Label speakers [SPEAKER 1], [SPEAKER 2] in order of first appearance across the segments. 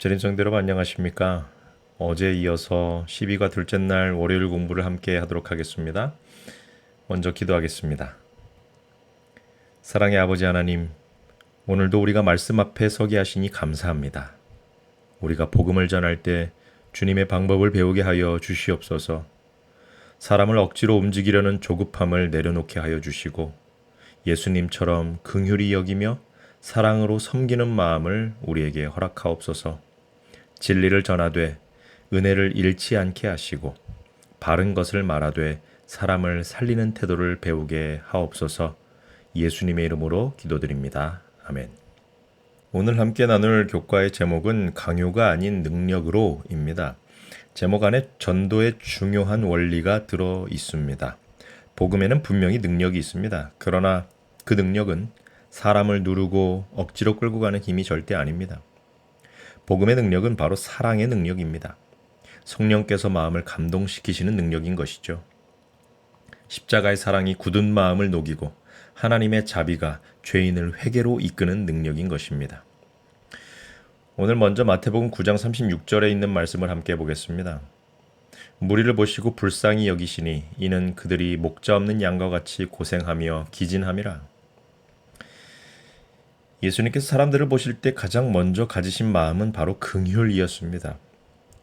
[SPEAKER 1] 재림성대 여러분 안녕하십니까? 어제에 이어서 12가 둘째 날 월요일 공부를 함께 하도록 하겠습니다. 먼저 기도하겠습니다. 사랑의 아버지 하나님, 오늘도 우리가 말씀 앞에 서게 하시니 감사합니다. 우리가 복음을 전할 때 주님의 방법을 배우게 하여 주시옵소서. 사람을 억지로 움직이려는 조급함을 내려놓게 하여 주시고 예수님처럼 긍휼히 여기며 사랑으로 섬기는 마음을 우리에게 허락하옵소서. 진리를 전하되 은혜를 잃지 않게 하시고 바른 것을 말하되 사람을 살리는 태도를 배우게 하옵소서. 예수님의 이름으로 기도드립니다. 아멘. 오늘 함께 나눌 교과의 제목은 강요가 아닌 능력으로입니다. 제목 안에 전도의 중요한 원리가 들어 있습니다. 복음에는 분명히 능력이 있습니다. 그러나 그 능력은 사람을 누르고 억지로 끌고 가는 힘이 절대 아닙니다. 복음의 능력은 바로 사랑의 능력입니다. 성령께서 마음을 감동시키시는 능력인 것이죠. 십자가의 사랑이 굳은 마음을 녹이고 하나님의 자비가 죄인을 회개로 이끄는 능력인 것입니다. 오늘 먼저 마태복음 9장 36절에 있는 말씀을 함께 보겠습니다. 무리를 보시고 불쌍히 여기시니 이는 그들이 목자 없는 양과 같이 고생하며 기진함이라. 예수님께서 사람들을 보실 때 가장 먼저 가지신 마음은 바로 긍휼이었습니다.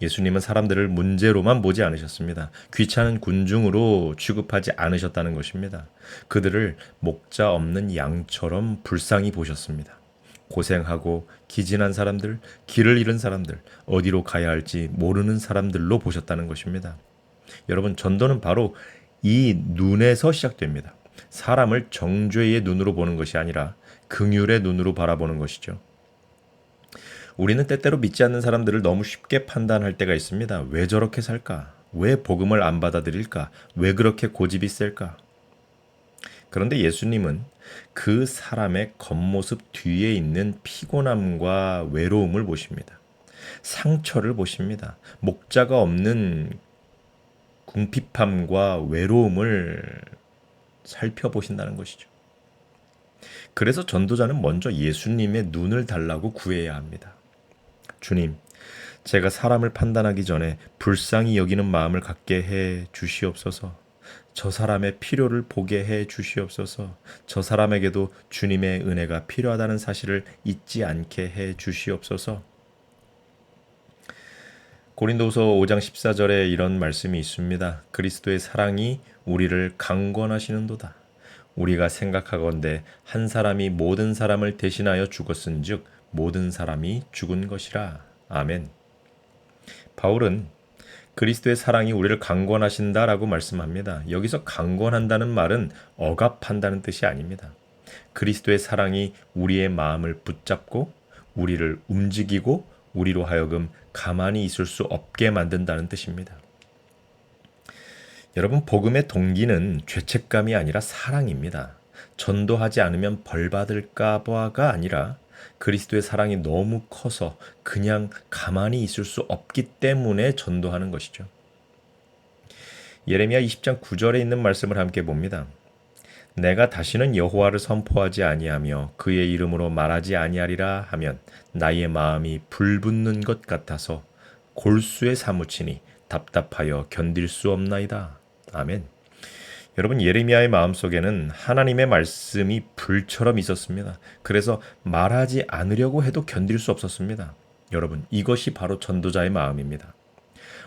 [SPEAKER 1] 예수님은 사람들을 문제로만 보지 않으셨습니다. 귀찮은 군중으로 취급하지 않으셨다는 것입니다. 그들을 목자 없는 양처럼 불쌍히 보셨습니다. 고생하고 기진한 사람들, 길을 잃은 사람들, 어디로 가야 할지 모르는 사람들로 보셨다는 것입니다. 여러분, 전도는 바로 이 눈에서 시작됩니다. 사람을 정죄의 눈으로 보는 것이 아니라 긍휼의 눈으로 바라보는 것이죠. 우리는 때때로 믿지 않는 사람들을 너무 쉽게 판단할 때가 있습니다. 왜 저렇게 살까? 왜 복음을 안 받아들일까? 왜 그렇게 고집이 셀까? 그런데 예수님은 그 사람의 겉모습 뒤에 있는 피곤함과 외로움을 보십니다. 상처를 보십니다. 목자가 없는 궁핍함과 외로움을 살펴보신다는 것이죠. 그래서 전도자는 먼저 예수님의 눈을 달라고 구해야 합니다. 주님, 제가 사람을 판단하기 전에 불쌍히 여기는 마음을 갖게 해 주시옵소서. 저 사람의 필요를 보게 해 주시옵소서. 저 사람에게도 주님의 은혜가 필요하다는 사실을 잊지 않게 해 주시옵소서. 고린도후서 5장 14절에 이런 말씀이 있습니다. 그리스도의 사랑이 우리를 강권하시는도다. 우리가 생각하건대 한 사람이 모든 사람을 대신하여 죽었은즉 모든 사람이 죽은 것이라. 아멘. 바울은 그리스도의 사랑이 우리를 강권하신다라고 말씀합니다. 여기서 강권한다는 말은 억압한다는 뜻이 아닙니다. 그리스도의 사랑이 우리의 마음을 붙잡고 우리를 움직이고 우리로 하여금 가만히 있을 수 없게 만든다는 뜻입니다. 여러분, 복음의 동기는 죄책감이 아니라 사랑입니다. 전도하지 않으면 벌 받을까 봐가 아니라 그리스도의 사랑이 너무 커서 그냥 가만히 있을 수 없기 때문에 전도하는 것이죠. 예레미야 20장 9절에 있는 말씀을 함께 봅니다. 내가 다시는 여호와를 선포하지 아니하며 그의 이름으로 말하지 아니하리라 하면 나의 마음이 불붙는 것 같아서 골수에 사무치니 답답하여 견딜 수 없나이다. 아멘. 여러분, 예레미야의 마음속에는 하나님의 말씀이 불처럼 있었습니다. 그래서 말하지 않으려고 해도 견딜 수 없었습니다. 여러분, 이것이 바로 전도자의 마음입니다.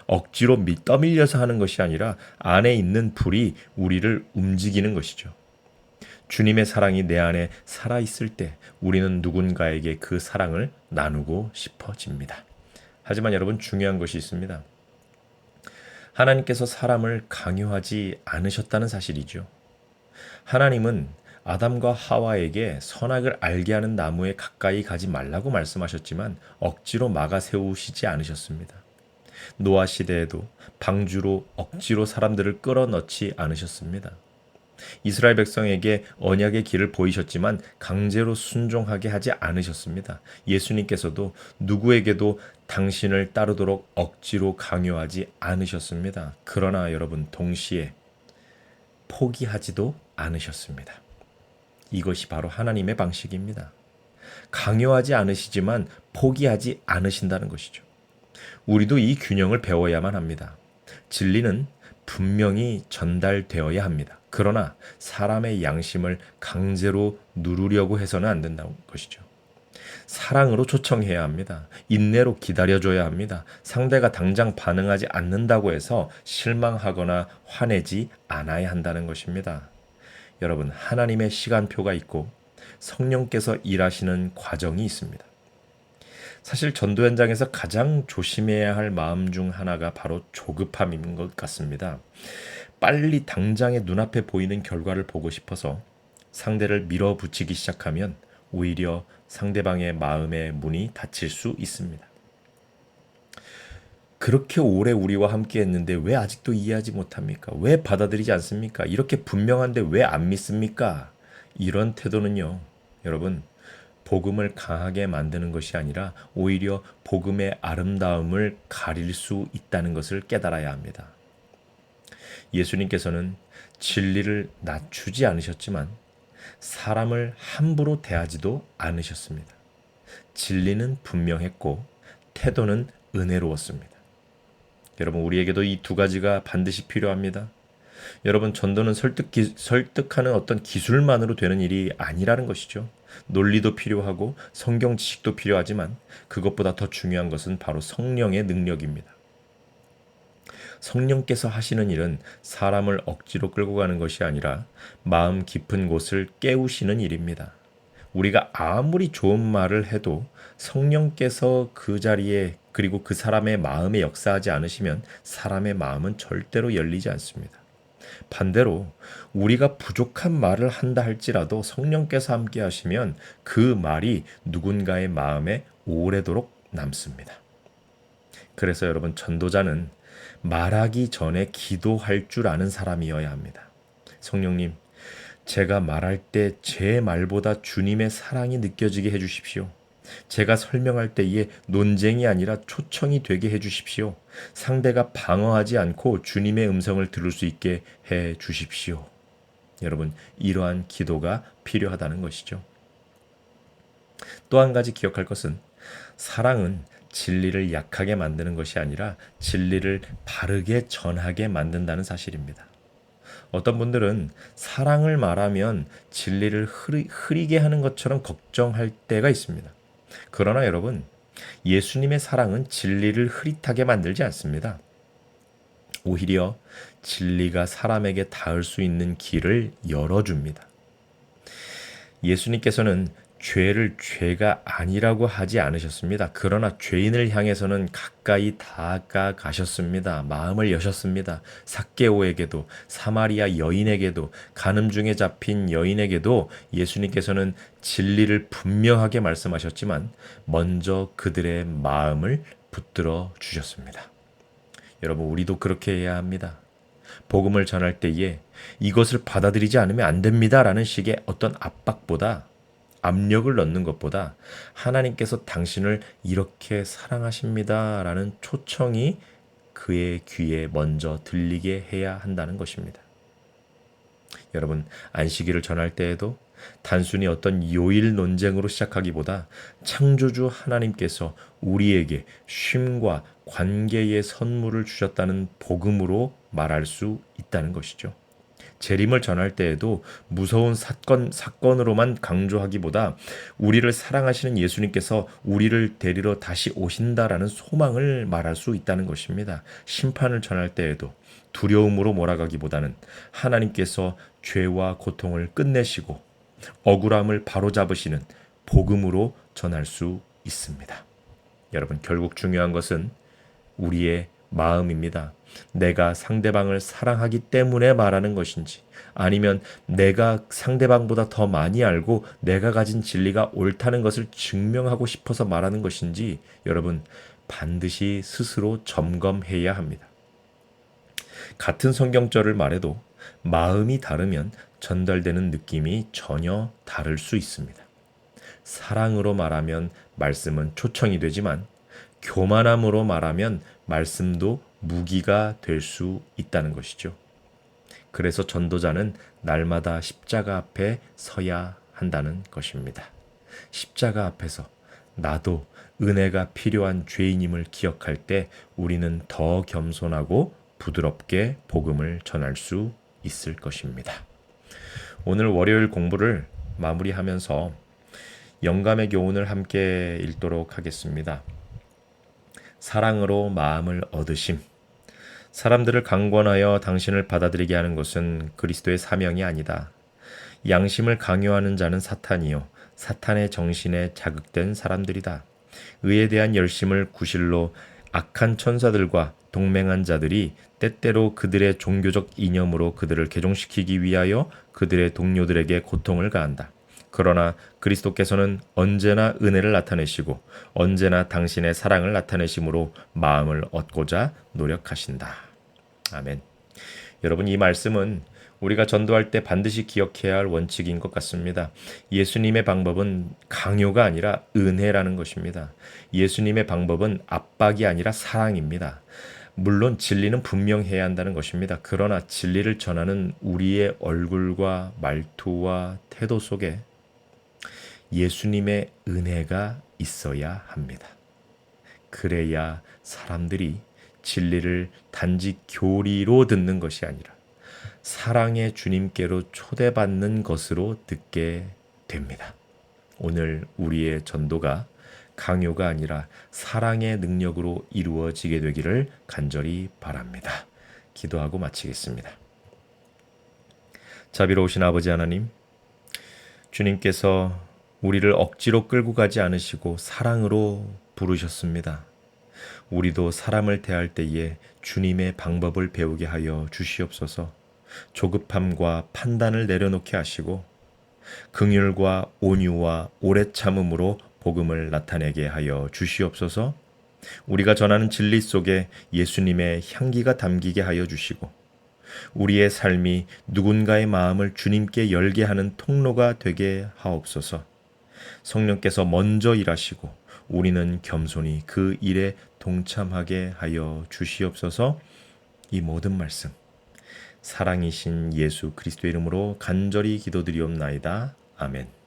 [SPEAKER 1] 억지로 떠밀려서 하는 것이 아니라 안에 있는 불이 우리를 움직이는 것이죠. 주님의 사랑이 내 안에 살아있을 때 우리는 누군가에게 그 사랑을 나누고 싶어집니다. 하지만 여러분, 중요한 것이 있습니다. 하나님께서 사람을 강요하지 않으셨다는 사실이죠. 하나님은 아담과 하와에게 선악을 알게 하는 나무에 가까이 가지 말라고 말씀하셨지만 억지로 막아 세우시지 않으셨습니다. 노아 시대에도 방주로 억지로 사람들을 끌어넣지 않으셨습니다. 이스라엘 백성에게 언약의 길을 보이셨지만 강제로 순종하게 하지 않으셨습니다. 예수님께서도 누구에게도 당신을 따르도록 억지로 강요하지 않으셨습니다. 그러나 여러분, 동시에 포기하지도 않으셨습니다. 이것이 바로 하나님의 방식입니다. 강요하지 않으시지만 포기하지 않으신다는 것이죠. 우리도 이 균형을 배워야만 합니다. 진리는 분명히 전달되어야 합니다. 그러나 사람의 양심을 강제로 누르려고 해서는 안 된다는 것이죠. 사랑으로 초청해야 합니다. 인내로 기다려줘야 합니다. 상대가 당장 반응하지 않는다고 해서 실망하거나 화내지 않아야 한다는 것입니다. 여러분, 하나님의 시간표가 있고 성령께서 일하시는 과정이 있습니다. 사실 전도 현장에서 가장 조심해야 할 마음 중 하나가 바로 조급함인 것 같습니다. 빨리 당장의 눈앞에 보이는 결과를 보고 싶어서 상대를 밀어붙이기 시작하면 오히려 상대방의 마음의 문이 닫힐 수 있습니다. 그렇게 오래 우리와 함께 했는데 왜 아직도 이해하지 못합니까? 왜 받아들이지 않습니까? 이렇게 분명한데 왜 안 믿습니까? 이런 태도는요, 여러분, 복음을 강하게 만드는 것이 아니라 오히려 복음의 아름다움을 가릴 수 있다는 것을 깨달아야 합니다. 예수님께서는 진리를 낮추지 않으셨지만 사람을 함부로 대하지도 않으셨습니다. 진리는 분명했고 태도는 은혜로웠습니다. 여러분, 우리에게도 이 두 가지가 반드시 필요합니다. 여러분, 전도는 설득하는 어떤 기술만으로 되는 일이 아니라는 것이죠. 논리도 필요하고 성경 지식도 필요하지만 그것보다 더 중요한 것은 바로 성령의 능력입니다. 성령께서 하시는 일은 사람을 억지로 끌고 가는 것이 아니라 마음 깊은 곳을 깨우시는 일입니다. 우리가 아무리 좋은 말을 해도 성령께서 그 자리에 그리고 그 사람의 마음에 역사하지 않으시면 사람의 마음은 절대로 열리지 않습니다. 반대로 우리가 부족한 말을 한다 할지라도 성령께서 함께 하시면 그 말이 누군가의 마음에 오래도록 남습니다. 그래서 여러분, 전도자는 말하기 전에 기도할 줄 아는 사람이어야 합니다. 성령님, 제가 말할 때 제 말보다 주님의 사랑이 느껴지게 해주십시오. 제가 설명할 때에 논쟁이 아니라 초청이 되게 해주십시오. 상대가 방어하지 않고 주님의 음성을 들을 수 있게 해주십시오. 여러분, 이러한 기도가 필요하다는 것이죠. 또 한 가지 기억할 것은 사랑은 진리를 약하게 만드는 것이 아니라 진리를 바르게 전하게 만든다는 사실입니다. 어떤 분들은 사랑을 말하면 진리를 흐리게 하는 것처럼 걱정할 때가 있습니다. 그러나 여러분, 예수님의 사랑은 진리를 흐릿하게 만들지 않습니다. 오히려 진리가 사람에게 닿을 수 있는 길을 열어줍니다. 예수님께서는 죄를 죄가 아니라고 하지 않으셨습니다. 그러나 죄인을 향해서는 가까이 다가가셨습니다. 마음을 여셨습니다. 삭개오에게도, 사마리아 여인에게도, 간음 중에 잡힌 여인에게도 예수님께서는 진리를 분명하게 말씀하셨지만 먼저 그들의 마음을 붙들어 주셨습니다. 여러분, 우리도 그렇게 해야 합니다. 복음을 전할 때에 이것을 받아들이지 않으면 안 됩니다라는 식의 어떤 압력을 넣는 것보다 하나님께서 당신을 이렇게 사랑하십니다라는 초청이 그의 귀에 먼저 들리게 해야 한다는 것입니다. 여러분, 안식일을 전할 때에도 단순히 어떤 요일 논쟁으로 시작하기보다 창조주 하나님께서 우리에게 쉼과 관계의 선물을 주셨다는 복음으로 말할 수 있다는 것이죠. 재림을 전할 때에도 무서운 사건으로만 강조하기보다 우리를 사랑하시는 예수님께서 우리를 데리러 다시 오신다라는 소망을 말할 수 있다는 것입니다. 심판을 전할 때에도 두려움으로 몰아가기보다는 하나님께서 죄와 고통을 끝내시고 억울함을 바로잡으시는 복음으로 전할 수 있습니다. 여러분, 결국 중요한 것은 우리의 마음입니다. 내가 상대방을 사랑하기 때문에 말하는 것인지 아니면 내가 상대방보다 더 많이 알고 내가 가진 진리가 옳다는 것을 증명하고 싶어서 말하는 것인지 여러분, 반드시 스스로 점검해야 합니다. 같은 성경절을 말해도 마음이 다르면 전달되는 느낌이 전혀 다를 수 있습니다. 사랑으로 말하면 말씀은 초청이 되지만 교만함으로 말하면 말씀도 무기가 될 수 있다는 것이죠. 그래서 전도자는 날마다 십자가 앞에 서야 한다는 것입니다. 십자가 앞에서 나도 은혜가 필요한 죄인임을 기억할 때 우리는 더 겸손하고 부드럽게 복음을 전할 수 있을 것입니다. 오늘 월요일 공부를 마무리하면서 영감의 교훈을 함께 읽도록 하겠습니다. 사랑으로 마음을 얻으심. 사람들을 강권하여 당신을 받아들이게 하는 것은 그리스도의 사명이 아니다. 양심을 강요하는 자는 사탄이요 사탄의 정신에 자극된 사람들이다. 의에 대한 열심을 구실로 악한 천사들과 동맹한 자들이 때때로 그들의 종교적 이념으로 그들을 개종시키기 위하여 그들의 동료들에게 고통을 가한다. 그러나 그리스도께서는 언제나 은혜를 나타내시고 언제나 당신의 사랑을 나타내심으로 마음을 얻고자 노력하신다. 아멘. 여러분, 이 말씀은 우리가 전도할 때 반드시 기억해야 할 원칙인 것 같습니다. 예수님의 방법은 강요가 아니라 은혜라는 것입니다. 예수님의 방법은 압박이 아니라 사랑입니다. 물론 진리는 분명해야 한다는 것입니다. 그러나 진리를 전하는 우리의 얼굴과 말투와 태도 속에 예수님의 은혜가 있어야 합니다. 그래야 사람들이 진리를 단지 교리로 듣는 것이 아니라 사랑의 주님께로 초대받는 것으로 듣게 됩니다. 오늘 우리의 전도가 강요가 아니라 사랑의 능력으로 이루어지게 되기를 간절히 바랍니다. 기도하고 마치겠습니다. 자비로우신 아버지 하나님, 주님께서 우리를 억지로 끌고 가지 않으시고 사랑으로 부르셨습니다. 우리도 사람을 대할 때에 주님의 방법을 배우게 하여 주시옵소서. 조급함과 판단을 내려놓게 하시고 긍휼과 온유와 오래 참음으로 복음을 나타내게 하여 주시옵소서. 우리가 전하는 진리 속에 예수님의 향기가 담기게 하여 주시고 우리의 삶이 누군가의 마음을 주님께 열게 하는 통로가 되게 하옵소서. 성령께서 먼저 일하시고 우리는 겸손히 그 일에 동참하게 하여 주시옵소서. 이 모든 말씀 사랑이신 예수 그리스도의 이름으로 간절히 기도드리옵나이다. 아멘.